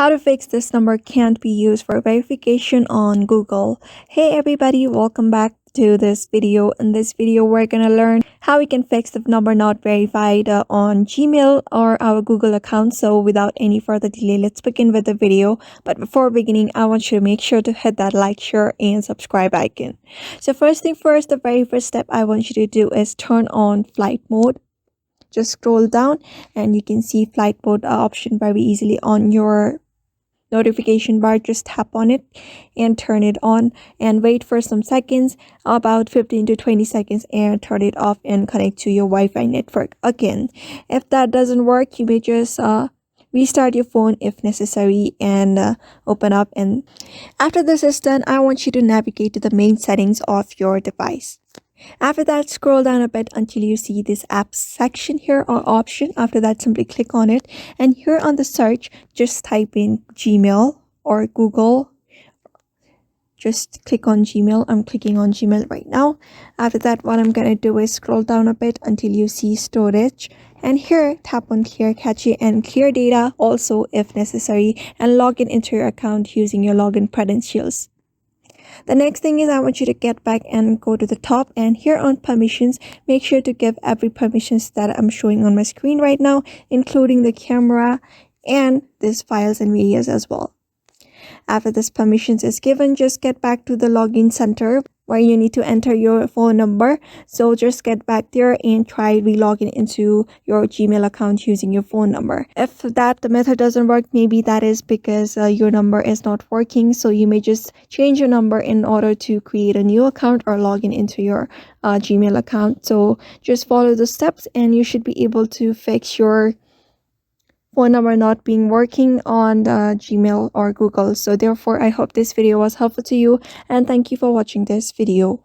How to fix this number can't be used for verification on Google. Hey everybody, welcome back to this video. In this video, we're gonna learn how we can fix the number not verified on Gmail or our Google account. So without any further delay, let's begin with the video. But before beginning, I want you to make sure to hit that like, share, and subscribe icon. So first thing first, the very first step I want you to do is turn on flight mode. Just scroll down and you can see flight mode option very easily on your notification bar. Just tap on it and turn it on and wait for some seconds, about 15 to 20 seconds, and turn it off and connect to your Wi-Fi network again. If that doesn't work, you may just restart your phone if necessary and open up. And after this is done, I want you to navigate to the main settings of your device. After that, scroll down a bit until you see this apps section here or option. After that, simply click on it, and here on the search, just type in Gmail or Google. Just click on Gmail. I'm clicking on Gmail right now. After that, what I'm gonna do is scroll down a bit until you see storage, and here tap on clear cache and clear data also if necessary, and log in into your account using your login credentials. The next thing is I want you to get back and go to the top, and here on permissions, make sure to give every permissions that I'm showing on my screen right now, including the camera and these files and videos as well. After this permissions is given, just get back to the login center where you need to enter your phone number. So just get back there and try re-logging into your Gmail account using your phone number. If the method doesn't work, maybe that is because your number is not working. So you may just change your number in order to create a new account or log in into your Gmail account. So just follow the steps and you should be able to fix your phone number not being working on the Gmail or Google. So therefore, I hope this video was helpful to you, and thank you for watching this video.